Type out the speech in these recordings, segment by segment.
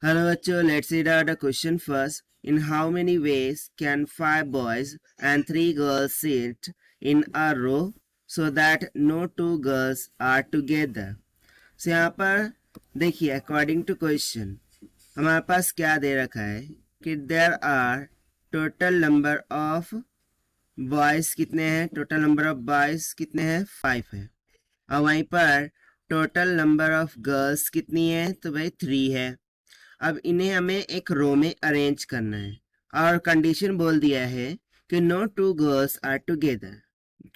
Hello बच्चों, let's read out the question first. In how many ways can 5 boys and 3 girls sit in a row so that no 2 girls are together? So यहाँ पर देखिए according to question हमारे पास क्या दे रखा है कि there are total number of boys कितने हैं, total number of boys कितने हैं, 5 है। और वहीं पर total number of girls कितनी है, तो भाई 3 है। अब इन्हें हमें एक रो में अरेंज करना है और कंडीशन बोल दिया है कि नो 2 गर्ल्स आर टुगेदर,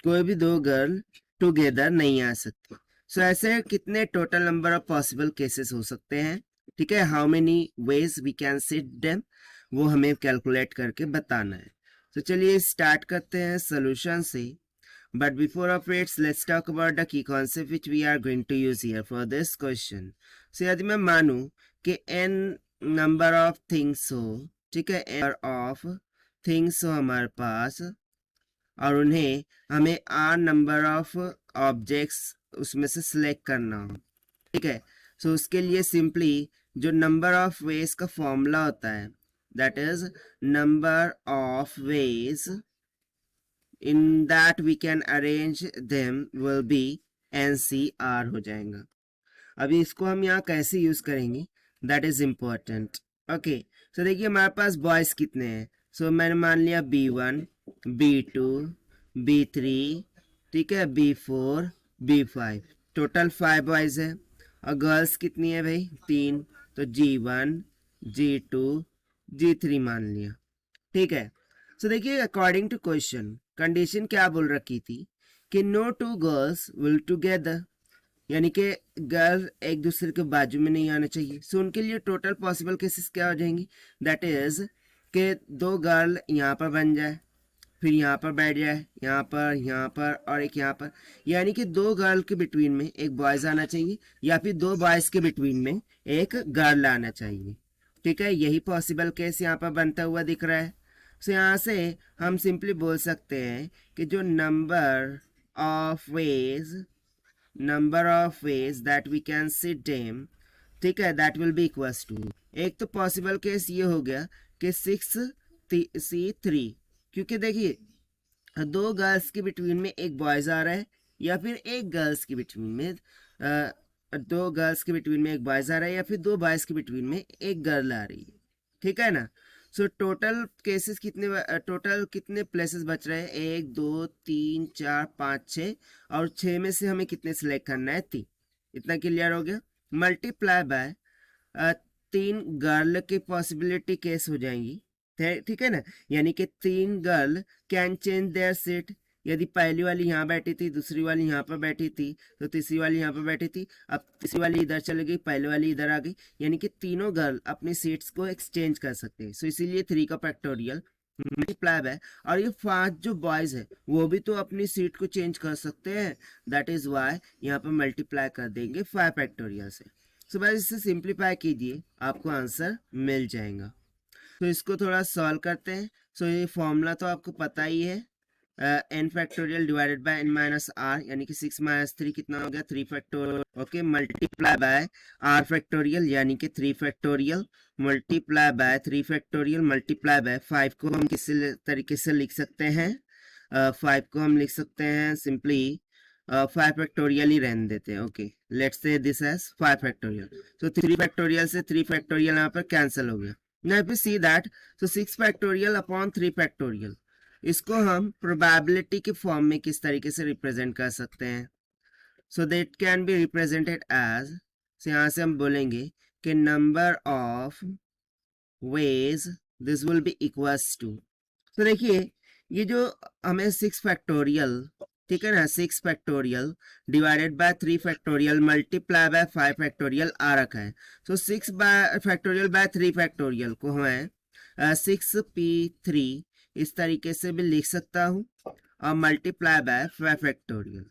कोई भी 2 गर्ल टुगेदर नहीं आ सकती। सो ऐसे कितने total number of possible cases हो सकते हैं, ठीक है, how many ways we can sit them, वो हमें कैलकुलेट करके बताना है। तो चलिए स्टार्ट करते हैं सोल्यूशन से। But before of it, let's talk about the key concept which we are going to use here for this question. So यदि मैं मानूं कि n number of things हो, ठीक है, n number of things हो हमारे पास और उन्हें हमें r number of objects उसमें से select करना हो, ठीक है। So उसके लिए simply जो number of ways का formula होता है, that is number of ways in that we can arrange them will be NCR हो जाएगा। अभी इसको हम यहाँ कैसे यूज करेंगे, that is important। ओके, सो देखिए हमारे पास बॉयज कितने हैं। सो मैंने मान लिया B1, B2, B3, ठीक है, B4, B5, टोटल 5 बॉयज है। और गर्ल्स कितनी है भाई, 3, तो G1, G2, G3 मान लिया, ठीक है। सो देखिए अकॉर्डिंग टू क्वेश्चन कंडीशन क्या बोल रखी थी कि नो 2 गर्ल्स विल टुगेदर, यानी कि गर्ल एक दूसरे के बाजू में नहीं आना चाहिए। सो उनके लिए टोटल पॉसिबल केसेस क्या हो जाएंगी, दैट इज कि 2 गर्ल यहाँ पर बन जाए, फिर यहाँ पर बैठ जाए, यहाँ पर और एक यहाँ पर, यानी कि 2 गर्ल के बिटवीन में एक बॉयज आना चाहिए या फिर 2 बॉयज के बिटवीन में एक गर्ल आना चाहिए, ठीक है। यही पॉसिबल केस यहाँ पर बनता हुआ दिख रहा है। सो यहाँ से हम सिंपली बोल सकते हैं कि जो number of ways that we can sit them, ठीक है, that will be equals to, एक तो पॉसिबल केस ये हो गया कि 6C3, क्योंकि देखिए 2 गर्ल्स के बिटवीन में एक बॉयज आ रहा है या फिर एक गर्ल्स के बिटवीन में 2 गर्ल्स के बिटवीन में एक बॉयज आ रहा है या फिर 2 बॉयज के बिटवीन में एक गर्ल आ रही है, ठीक है ना। सो टोटल केसेस कितने, टोटल कितने प्लेसेस बच रहे हैं, 1 2 3 4 5 6, और 6 में से हमें कितने सिलेक्ट करना है, 3। इतना क्लियर हो गया। मल्टीप्लाई बाय 3 गर्ल की पॉसिबिलिटी केस हो जाएंगी, ठीक है ना, यानी कि 3 girl can change their seat. यदि पहली वाली यहाँ बैठी थी, दूसरी वाली यहाँ पर बैठी थी, तो तीसरी वाली यहाँ पर बैठी थी, अब तीसरी वाली इधर चली गई, पहली वाली इधर आ गई, यानी कि तीनों गर्ल अपनी सीट्स को एक्सचेंज कर सकते हैं। सो इसीलिए 3 का फैक्टोरियल मल्टीप्लाई है। और ये 5 जो बॉयज है वो भी तो अपनी सीट को चेंज कर सकते हैं, दैट इज वाई यहाँ पर मल्टीप्लाई कर देंगे 5 फैक्टोरियल से। सो बस इसे सिंप्लीफाई कीजिए, आपको आंसर मिल जाएगा। तो इसको थोड़ा सॉल्व करते हैं। सो ये फॉर्मूला तो आपको पता ही है, n factorial divided bye n minus r, यानी कि 6 माइनस 3 कितना हो गया, 3 factorial, okay, multiply by r factorial यानी कि 3 factorial, multiply bye 3 factorial, multiply by 5 को हम किस तरीके से लिख सकते हैं, 5 को हम लिख सकते हैं सिंपली 5 फैक्टोरियल ही रहने देते हैं, okay, let's say this as 5 factorial. तो 3 फैक्टोरियल से 3 फैक्टोरियल यहाँ पर कैंसिल हो गया। Now if you see that, so 6 factorial upon 3 factorial, इसको हम प्रोबेबिलिटी के फॉर्म में किस तरीके से रिप्रेजेंट कर सकते हैं, so that can be represented as, so यहाँ से हम बोलेंगे कि number of ways this will be equals to, तो देखिए ये जो हमें 6 फैक्टोरियल, ठीक है ना, 6 factorial divided by 3 factorial multiply by 5 factorial आ रखा है। सो 6 फैक्टोरियल बाय 3 फैक्टोरियल को हमें 6p3 इस तरीके से भी लिख सकता हूँ और मल्टीप्लाई बाय 5 फैक्टोरियल।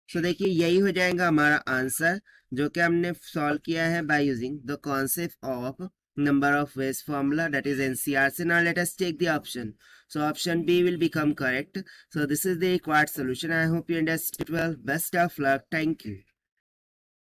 सो देखिए यही हो जाएगा हमारा आंसर, जो कि हमने सॉल्व किया है by using the concept of number of ways formula, that is NCR. So now let us take the option. So option B will become correct. So this is the required solution. I hope you understood well. Best of luck. Thank you.